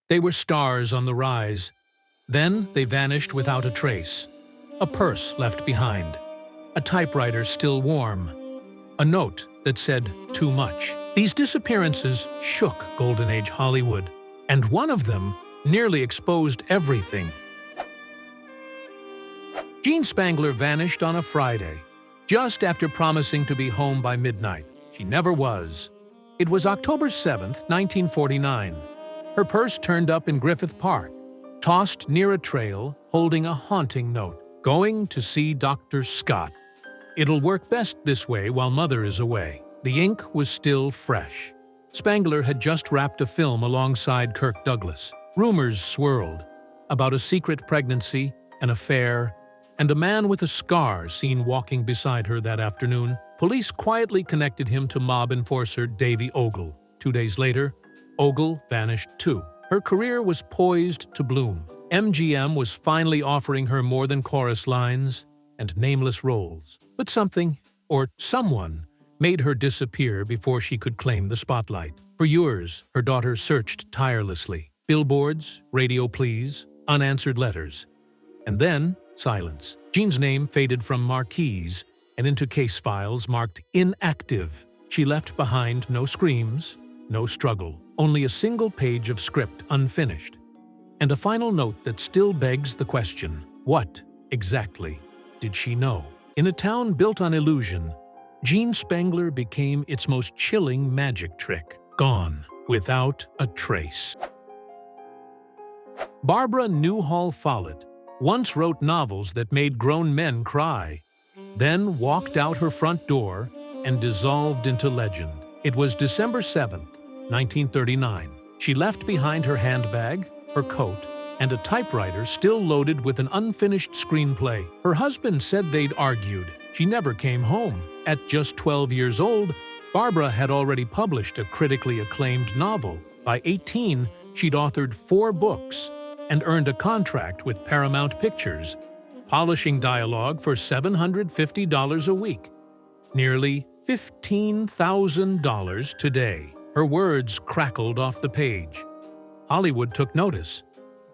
They were stars on the rise. Then they vanished without a trace. A purse left behind. A typewriter still warm. A note that said too much. These disappearances shook Golden Age Hollywood, and one of them nearly exposed everything. Jean Spangler vanished on a Friday, just after promising to be home by midnight. She never was. It was October 7th, 1949. Her purse turned up in Griffith Park, tossed near a trail, holding a haunting note. Going to see Dr. Scott. It'll work best this way while Mother is away. The ink was still fresh. Spangler had just wrapped a film alongside Kirk Douglas. Rumors swirled about a secret pregnancy, an affair, and a man with a scar seen walking beside her that afternoon. Police quietly connected him to mob enforcer Davy Ogle. 2 days later, Ogle vanished too. Her career was poised to bloom. MGM was finally offering her more than chorus lines and nameless roles. But something, or someone, made her disappear before she could claim the spotlight. For years, her daughter searched tirelessly. Billboards, radio pleas, unanswered letters. And then, silence. Jean's name faded from marquees and into case files marked inactive. She left behind no screams, no struggle, only a single page of script unfinished. And a final note that still begs the question, what exactly did she know? In a town built on illusion, Jean Spangler became its most chilling magic trick. Gone without a trace. Barbara Newhall Follett once wrote novels that made grown men cry, then walked out her front door and dissolved into legend. It was December 7th, 1939. She left behind her handbag, her coat, and a typewriter still loaded with an unfinished screenplay. Her husband said they'd argued. She never came home. At just 12 years old, Barbara had already published a critically acclaimed novel. By 18, she'd authored 4 books and earned a contract with Paramount Pictures, polishing dialogue for $750 a week. Nearly $15,000 today. Her words crackled off the page. Hollywood took notice.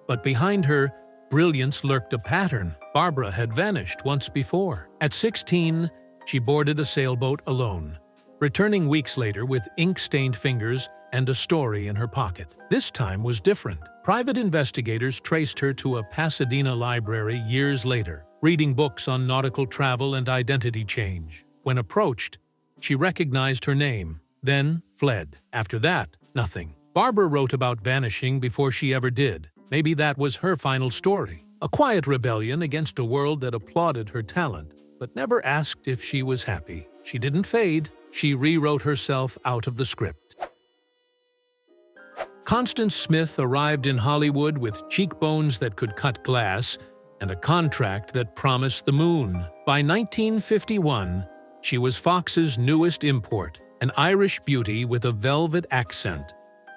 But behind her, brilliance lurked a pattern. Barbara had vanished once before. At 16, she boarded a sailboat alone, returning weeks later with ink-stained fingers and a story in her pocket. This time was different. Private investigators traced her to a Pasadena library years later, reading books on nautical travel and identity change. When approached, she recognized her name, then fled. After that, nothing. Barbara wrote about vanishing before she ever did. Maybe that was her final story. A quiet rebellion against a world that applauded her talent, but never asked if she was happy. She didn't fade. She rewrote herself out of the script. Constance Smith arrived in Hollywood with cheekbones that could cut glass and a contract that promised the moon. By 1951, she was Fox's newest import, an Irish beauty with a velvet accent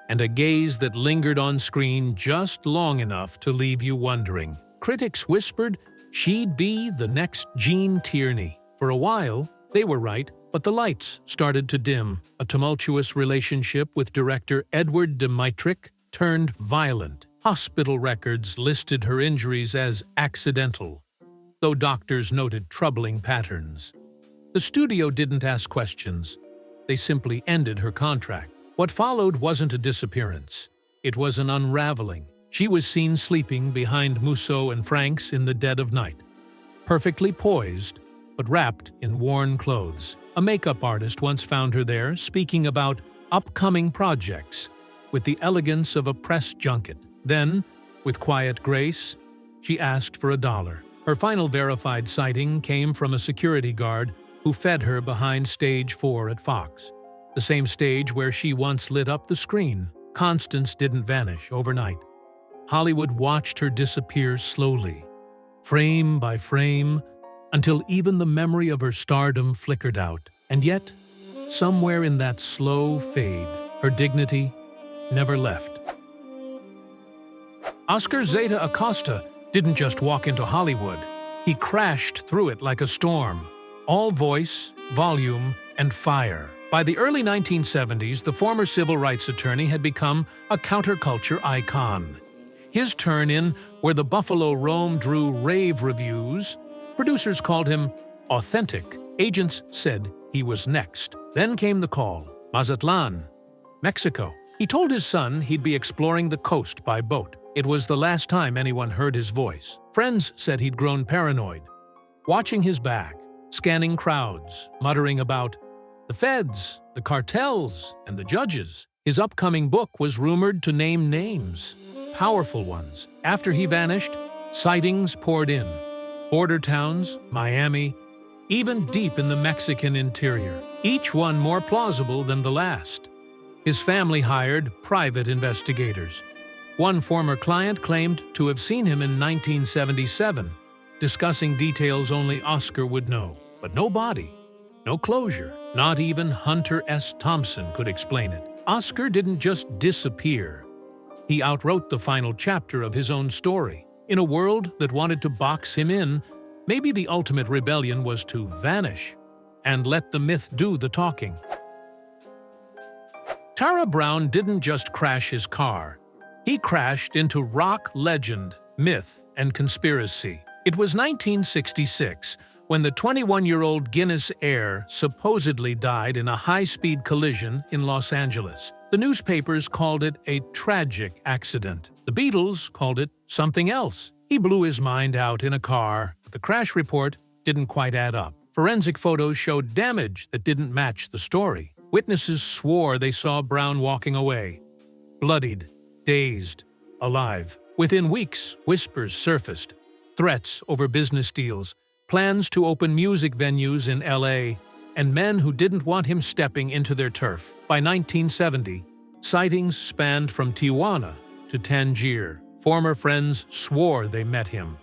and a gaze that lingered on screen just long enough to leave you wondering. Critics whispered she'd be the next Jean Tierney. For a while, they were right, but the lights started to dim. A tumultuous relationship with director Edward Dmytryk turned violent. Hospital records listed her injuries as accidental, though doctors noted troubling patterns. The studio didn't ask questions. They simply ended her contract. What followed wasn't a disappearance. It was an unraveling. She was seen sleeping behind Musso and Frank's in the dead of night, perfectly poised, but wrapped in worn clothes. A makeup artist once found her there, speaking about upcoming projects with the elegance of a press junket. Then, with quiet grace, she asked for $1. Her final verified sighting came from a security guard who fed her behind Stage 4 at Fox, the same stage where she once lit up the screen. Constance didn't vanish overnight. Hollywood watched her disappear slowly, frame by frame, until even the memory of her stardom flickered out. And yet, somewhere in that slow fade, her dignity never left. Oscar Zeta Acosta didn't just walk into Hollywood. He crashed through it like a storm. All voice, volume, and fire. By the early 1970s, the former civil rights attorney had become a counterculture icon. His turn in Where the Buffalo Roam drew rave reviews. Producers called him authentic. Agents said he was next. Then came the call. Mazatlan, Mexico. He told his son he'd be exploring the coast by boat. It was the last time anyone heard his voice. Friends said he'd grown paranoid, watching his back, scanning crowds, muttering about the feds, the cartels, and the judges. His upcoming book was rumored to name names, powerful ones. After he vanished, sightings poured in. Border towns, Miami, even deep in the Mexican interior, each one more plausible than the last. His family hired private investigators. One former client claimed to have seen him in 1977, discussing details only Oscar would know. But no body, no closure. Not even Hunter S. Thompson could explain it. Oscar didn't just disappear. He outwrote the final chapter of his own story. In a world that wanted to box him in, maybe the ultimate rebellion was to vanish and let the myth do the talking. Tara Brown didn't just crash his car. He crashed into rock legend, myth, and conspiracy. It was 1966 when the 21-year-old Guinness heir supposedly died in a high-speed collision in Los Angeles. The newspapers called it a tragic accident. The Beatles called it something else. He blew his mind out in a car, but the crash report didn't quite add up. Forensic photos showed damage that didn't match the story. Witnesses swore they saw Brown walking away, bloodied, dazed, alive. Within weeks, whispers surfaced, threats over business deals, plans to open music venues in LA, and men who didn't want him stepping into their turf. By 1970, sightings spanned from Tijuana to Tangier. Former friends swore they met him.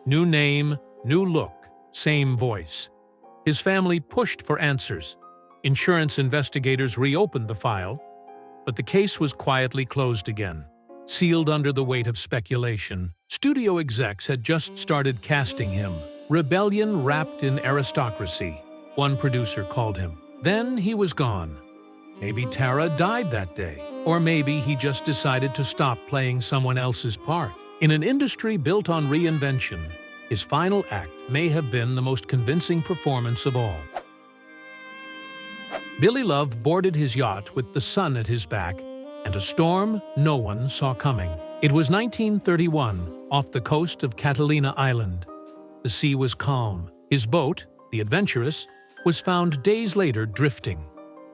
New name, new look, same voice. His family pushed for answers. Insurance investigators reopened the file, but the case was quietly closed again, sealed under the weight of speculation. Studio execs had just started casting him. Rebellion wrapped in aristocracy, one producer called him. Then he was gone. Maybe Tara died that day, or maybe he just decided to stop playing someone else's part. In an industry built on reinvention, his final act may have been the most convincing performance of all. Billy Love boarded his yacht with the sun at his back and a storm no one saw coming. It was 1931, off the coast of Catalina Island. The sea was calm. His boat, the Adventurous, was found days later drifting.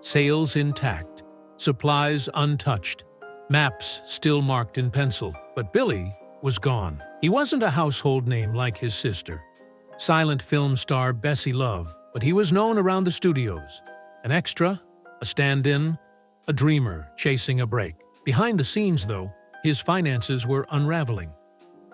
Sails intact, supplies untouched, maps still marked in pencil. But Billy was gone. He wasn't a household name like his sister, silent film star Bessie Love, but he was known around the studios. An extra, a stand-in, a dreamer chasing a break. Behind the scenes, though, his finances were unraveling.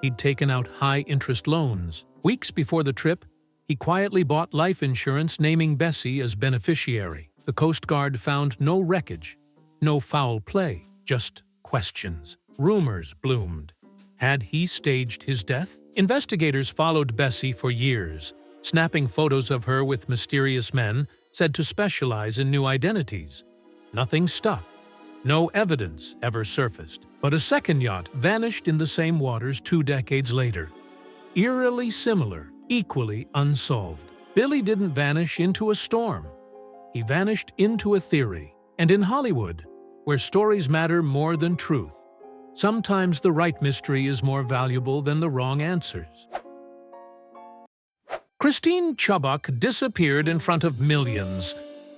He'd taken out high-interest loans. Weeks before the trip, he quietly bought life insurance naming Bessie as beneficiary. The Coast Guard found no wreckage, no foul play, just questions. Rumors bloomed. Had he staged his death? Investigators followed Bessie for years, snapping photos of her with mysterious men said to specialize in new identities. Nothing stuck. No evidence ever surfaced. But a second yacht vanished in the same waters 2 decades later. Eerily similar, equally unsolved. Billy didn't vanish into a storm. He vanished into a theory. And in Hollywood, where stories matter more than truth, sometimes the right mystery is more valuable than the wrong answers. Christine Chabuk disappeared in front of millions,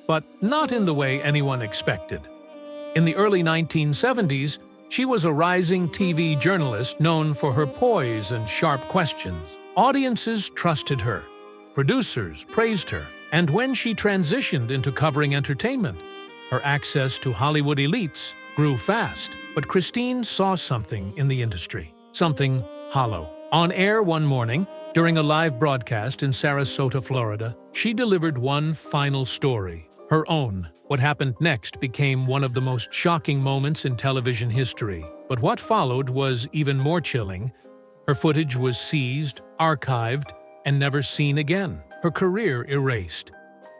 but not in the way anyone expected. In the early 1970s, she was a rising TV journalist known for her poise and sharp questions. Audiences trusted her. Producers praised her. And when she transitioned into covering entertainment, her access to Hollywood elites grew fast. But Christine saw something in the industry, something hollow. On air one morning, during a live broadcast in Sarasota, Florida, she delivered one final story, her own. What happened next became one of the most shocking moments in television history. But what followed was even more chilling. Her footage was seized, archived, and never seen again. Her career erased.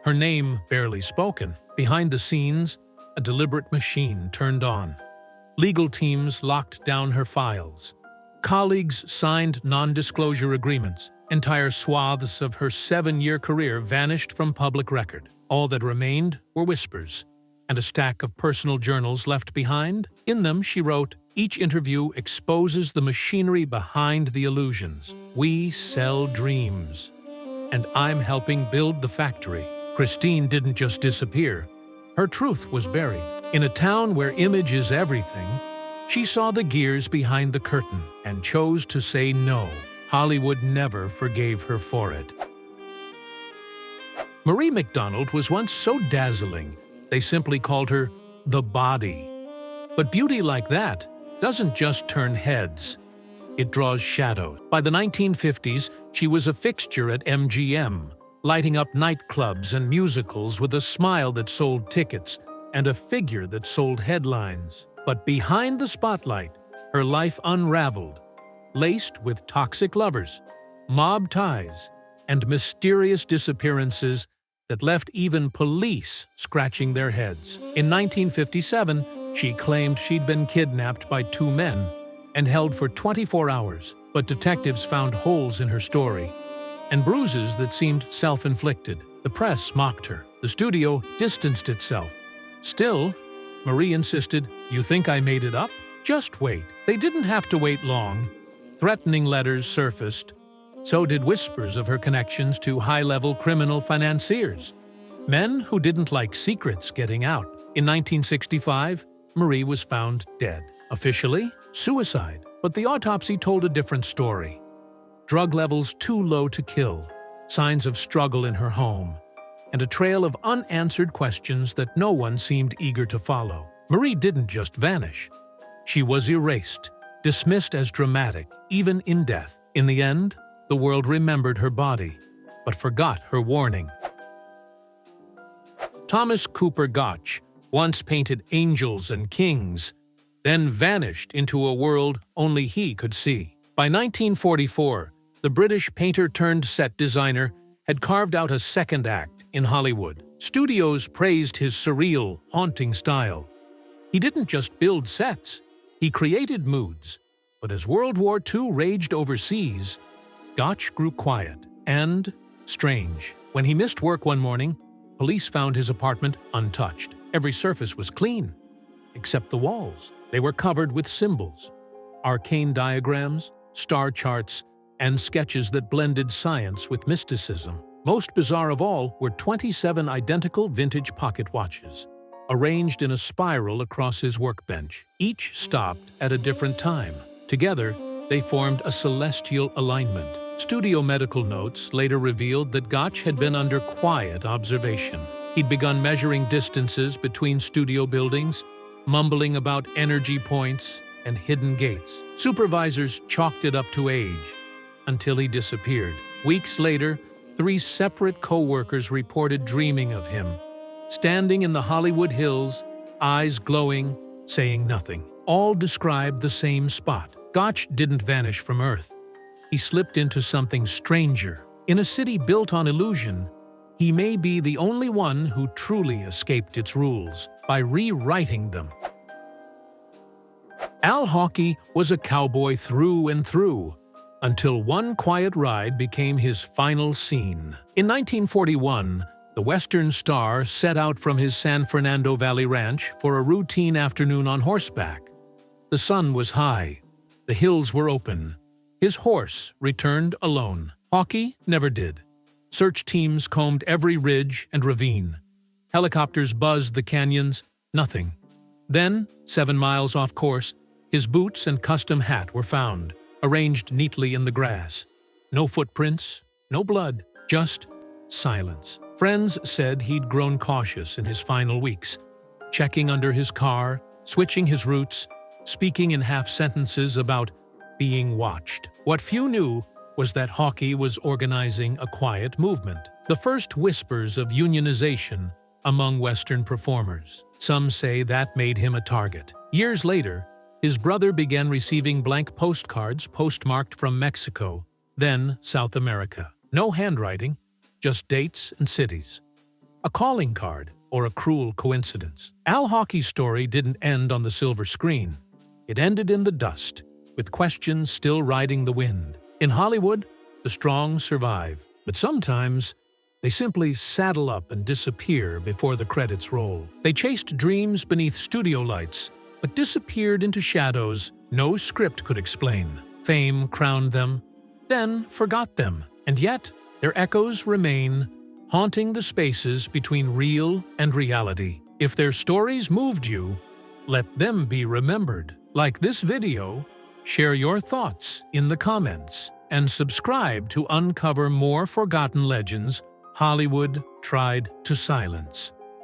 Her name barely spoken. Behind the scenes, a deliberate machine turned on. Legal teams locked down her files. Colleagues signed non-disclosure agreements. Entire swaths of her 7-year career vanished from public record. All that remained were whispers, and a stack of personal journals left behind. In them, she wrote, "Each interview exposes the machinery behind the illusions. We sell dreams, and I'm helping build the factory." Christine didn't just disappear. Her truth was buried. In a town where image is everything, she saw the gears behind the curtain and chose to say no. Hollywood never forgave her for it. Marie Macdonald was once so dazzling, they simply called her the Body. But beauty like that doesn't just turn heads. It draws shadows. By the 1950s, she was a fixture at MGM, lighting up nightclubs and musicals with a smile that sold tickets and a figure that sold headlines. But behind the spotlight, her life unraveled, laced with toxic lovers, mob ties, and mysterious disappearances that left even police scratching their heads. In 1957, she claimed she'd been kidnapped by 2 men and held for 24 hours, but detectives found holes in her story and bruises that seemed self-inflicted. The press mocked her. The studio distanced itself. Still, Marie insisted, "You think I made it up? Just wait." They didn't have to wait long. Threatening letters surfaced. So did whispers of her connections to high-level criminal financiers, men who didn't like secrets getting out. In 1965, Marie was found dead. Officially, suicide. But the autopsy told a different story. Drug levels too low to kill, signs of struggle in her home, and a trail of unanswered questions that no one seemed eager to follow. Marie didn't just vanish. She was erased, dismissed as dramatic, even in death. In the end, the world remembered her body, but forgot her warning. Thomas Cooper Gotch once painted angels and kings, then vanished into a world only he could see. By 1944, the British painter-turned-set designer had carved out a second act in Hollywood. Studios praised his surreal, haunting style. He didn't just build sets, he created moods. But as World War II raged overseas, Gotch grew quiet and strange. When he missed work one morning, police found his apartment untouched. Every surface was clean, except the walls. They were covered with symbols, arcane diagrams, star charts, and sketches that blended science with mysticism. Most bizarre of all were 27 identical vintage pocket watches, arranged in a spiral across his workbench. Each stopped at a different time. Together, they formed a celestial alignment. Studio medical notes later revealed that Gotch had been under quiet observation. He'd begun measuring distances between studio buildings, mumbling about energy points and hidden gates. Supervisors chalked it up to age, until he disappeared. Weeks later, 3 separate co-workers reported dreaming of him, standing in the Hollywood Hills, eyes glowing, saying nothing. All described the same spot. Gotch didn't vanish from Earth. He slipped into something stranger. In a city built on illusion, he may be the only one who truly escaped its rules by rewriting them. Al Hawkey was a cowboy through and through, until one quiet ride became his final scene. In 1941, the Western Star set out from his San Fernando Valley ranch for a routine afternoon on horseback. The sun was high. The hills were open. His horse returned alone. Hawkey never did. Search teams combed every ridge and ravine. Helicopters buzzed the canyons. Nothing. Then, 7 miles off course, his boots and custom hat were found, arranged neatly in the grass. No footprints, no blood, just silence. Friends said he'd grown cautious in his final weeks, checking under his car, switching his routes, speaking in half-sentences about being watched. What few knew was that Hawkey was organizing a quiet movement, the first whispers of unionization among Western performers. Some say that made him a target. Years later, his brother began receiving blank postcards postmarked from Mexico, then South America. No handwriting, just dates and cities. A calling card, or a cruel coincidence. Al Hawkey's story didn't end on the silver screen. It ended in the dust, with questions still riding the wind. In Hollywood, the strong survive, but sometimes they simply saddle up and disappear before the credits roll. They chased dreams beneath studio lights, but disappeared into shadows no script could explain. Fame crowned them, then forgot them, and yet their echoes remain, haunting the spaces between real and reality. If their stories moved you, let them be remembered. Like this video, share your thoughts in the comments, and subscribe to uncover more forgotten legends Hollywood tried to silence.